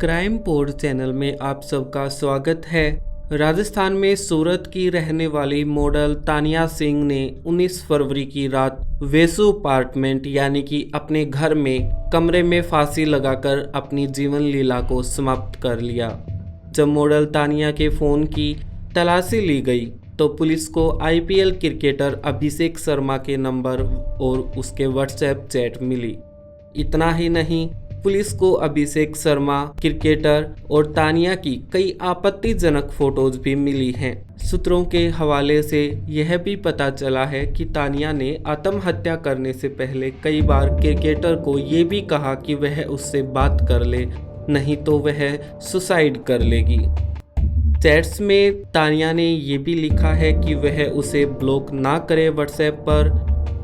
Crime port channel में आप सबका स्वागत है। राजस्थान में सूरत की रहने वाली मॉडल तानिया सिंह ने 19 फरवरी की रात वेसु अपार्टमेंट यानी कि अपने घर में कमरे में फांसी लगाकर अपनी जीवन लीला को समाप्त कर लिया। जब मॉडल तानिया के फ़ोन की तलाशी ली गई तो पुलिस को आईपीएल क्रिकेटर अभिषेक शर्मा के नंबर और उसके व्हाट्सएप चैट मिली। इतना ही नहीं, पुलिस को अभिषेक शर्मा क्रिकेटर और तानिया की कई आपत्तिजनक फोटोज भी मिली हैं। सूत्रों के हवाले से यह भी पता चला है कि तानिया ने आत्महत्या करने से पहले कई बार क्रिकेटर को ये भी कहा कि वह उससे बात कर ले, नहीं तो वह सुसाइड कर लेगी। चैट्स में तानिया ने ये भी लिखा है कि वह उसे ब्लॉक ना करे व्हाट्सएप पर।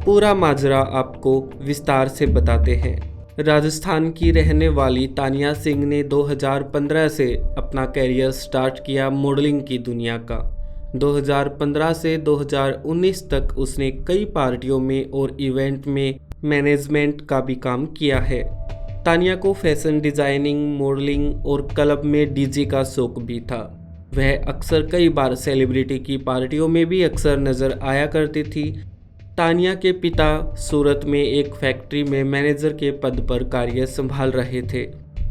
पूरा माजरा आपको विस्तार से बताते हैं। राजस्थान की रहने वाली तानिया सिंह ने 2015 से अपना करियर स्टार्ट किया मॉडलिंग की दुनिया का। 2015 से 2019 तक उसने कई पार्टियों में और इवेंट में मैनेजमेंट का भी काम किया है। तानिया को फैशन डिज़ाइनिंग, मॉडलिंग और क्लब में डीजे का शौक भी था। वह अक्सर कई बार सेलिब्रिटी की पार्टियों में भी अक्सर नज़र आया करती थी। तानिया के पिता सूरत में एक फैक्ट्री में मैनेजर के पद पर कार्य संभाल रहे थे।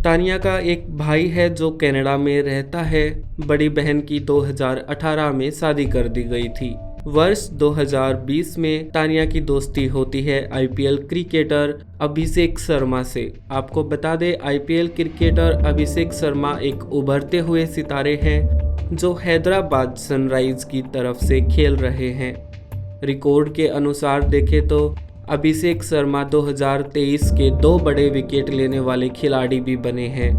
तानिया का एक भाई है जो कनाडा में रहता है। बड़ी बहन की 2018 में शादी कर दी गई थी। वर्ष 2020 में तानिया की दोस्ती होती है आईपीएल क्रिकेटर अभिषेक शर्मा से। आपको बता दें, आईपीएल क्रिकेटर अभिषेक शर्मा एक उभरते हुए सितारे हैं जो हैदराबाद सनराइज की तरफ से खेल रहे हैं। रिकॉर्ड के अनुसार देखें तो अभिषेक शर्मा 2023 के 2 बड़े विकेट लेने वाले खिलाड़ी भी बने हैं।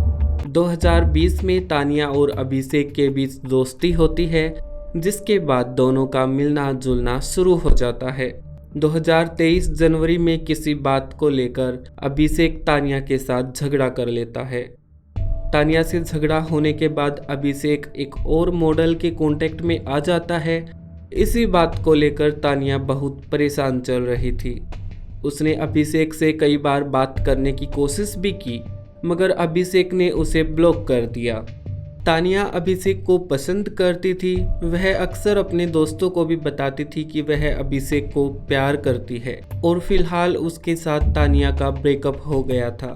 2020 में तानिया और अभिषेक के बीच दोस्ती होती है, जिसके बाद दोनों का मिलना जुलना शुरू हो जाता है। 2023 जनवरी में किसी बात को लेकर अभिषेक तानिया के साथ झगड़ा कर लेता है। तानिया से झगड़ा होने के बाद अभिषेक एक और मॉडल के कांटेक्ट में आ जाता है। इसी बात को लेकर तानिया बहुत परेशान चल रही थी। उसने अभिषेक से कई बार बात करने की कोशिश भी की, मगर अभिषेक ने उसे ब्लॉक कर दिया। तानिया अभिषेक को पसंद करती थी। वह अक्सर अपने दोस्तों को भी बताती थी कि वह अभिषेक को प्यार करती है और फिलहाल उसके साथ तानिया का ब्रेकअप हो गया था।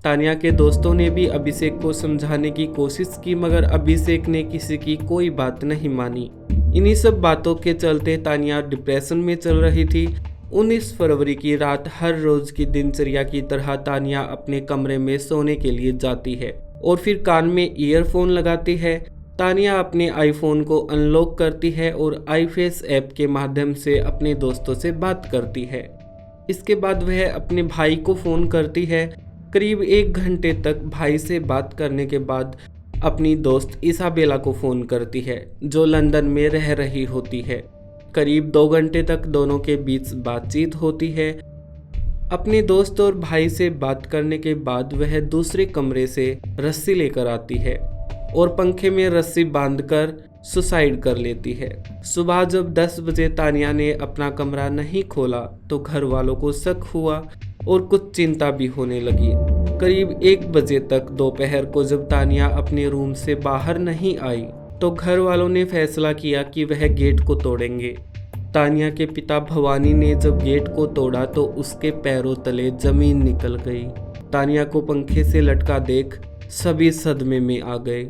तानिया के दोस्तों ने भी अभिषेक को समझाने की कोशिश की, मगर अभिषेक ने किसी की कोई बात नहीं मानी। इन्हीं सब बातों के चलते तानिया डिप्रेशन में चल रही थी। 19 फरवरी की रात हर रोज की दिनचर्या की तरह तानिया अपने कमरे में सोने के लिए जाती है और फिर कान में ईयरफोन लगाती है। तानिया अपने आईफोन को अनलॉक करती है और आईफेस ऐप के माध्यम से अपने दोस्तों से बात करती है। इसके बाद वह अपने भाई को फ़ोन करती है। करीब 1 घंटे तक भाई से बात करने के बाद अपनी दोस्त इसाबेला को फ़ोन करती है, जो लंदन में रह रही होती है। करीब 2 घंटे तक दोनों के बीच बातचीत होती है। अपने दोस्त और भाई से बात करने के बाद वह दूसरे कमरे से रस्सी लेकर आती है और पंखे में रस्सी बांधकर सुसाइड कर लेती है। सुबह जब 10 बजे तानिया ने अपना कमरा नहीं खोला तो घर वालों को शक हुआ और कुछ चिंता भी होने लगी। करीब 1 बजे तक दोपहर को जब तानिया अपने रूम से बाहर नहीं आई तो घर वालों ने फैसला किया कि वह गेट को तोड़ेंगे। तानिया के पिता भवानी ने जब गेट को तोड़ा तो उसके पैरों तले जमीन निकल गई। तानिया को पंखे से लटका देख सभी सदमे में आ गए।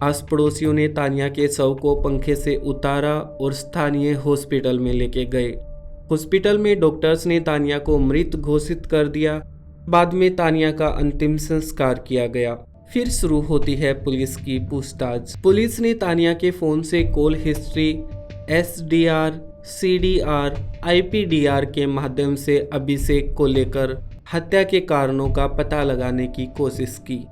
आस पड़ोसियों ने तानिया के शव को पंखे से उतारा और स्थानीय हॉस्पिटल में लेके गए। हॉस्पिटल में डॉक्टर्स ने तानिया को मृत घोषित कर दिया। बाद में तानिया का अंतिम संस्कार किया गया। फिर शुरू होती है पुलिस की पूछताछ। पुलिस ने तानिया के फ़ोन से call history, SDR, CDR, IPDR के माध्यम से अभिषेक को लेकर हत्या के कारणों का पता लगाने की कोशिश की।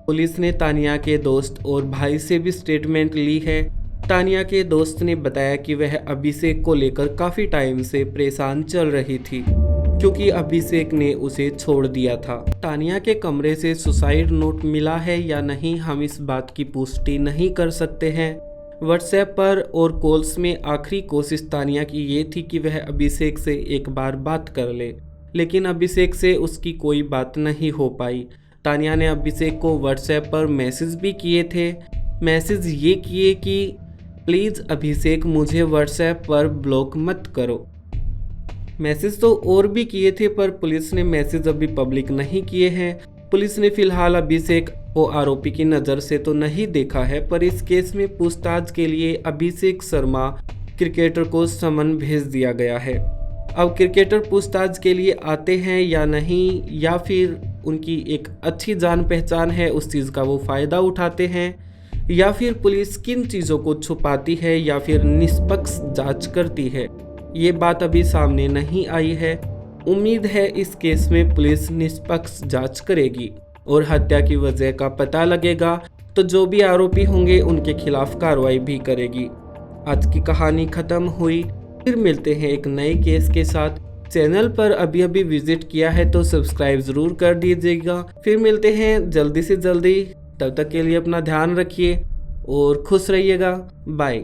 पुलिस ने तानिया के दोस्त और भाई से भी स्टेटमेंट ली है। तानिया के दोस्त ने बताया कि वह अभिषेक को लेकर काफ़ी टाइम से परेशान चल रही थी क्योंकि अभिषेक ने उसे छोड़ दिया था। तानिया के कमरे से सुसाइड नोट मिला है या नहीं, हम इस बात की पुष्टि नहीं कर सकते हैं। व्हाट्सएप पर और कॉल्स में आखिरी कोशिश तानिया की ये थी कि वह अभिषेक से एक बार बात कर ले, लेकिन अभिषेक से उसकी कोई बात नहीं हो पाई। तानिया ने अभिषेक को व्हाट्सएप पर मैसेज भी किए थे। मैसेज ये किए कि प्लीज़ अभिषेक मुझे व्हाट्सएप पर ब्लॉक मत करो। मैसेज तो और भी किए थे पर पुलिस ने मैसेज अभी पब्लिक नहीं किए हैं। पुलिस ने फिलहाल अभिषेक को आरोपी की नज़र से तो नहीं देखा है, पर इस केस में पूछताछ के लिए अभिषेक शर्मा क्रिकेटर को समन भेज दिया गया है। अब क्रिकेटर पूछताछ के लिए आते हैं या नहीं, या फिर उनकी एक अच्छी जान पहचान है उस चीज़ का वो फ़ायदा उठाते हैं, या फिर पुलिस किन चीज़ों को छुपाती है या फिर निष्पक्ष जांच करती है, ये बात अभी सामने नहीं आई है। उम्मीद है इस केस में पुलिस निष्पक्ष जांच करेगी और हत्या की वजह का पता लगेगा तो जो भी आरोपी होंगे उनके खिलाफ कार्रवाई भी करेगी। आज की कहानी खत्म हुई, फिर मिलते हैं एक नए केस के साथ। चैनल पर अभी विजिट किया है तो सब्सक्राइब ज़रूर कर दीजिएगा। फिर मिलते हैं जल्दी से जल्दी, तब तक के लिए अपना ध्यान रखिए और खुश रहिएगा। बाय।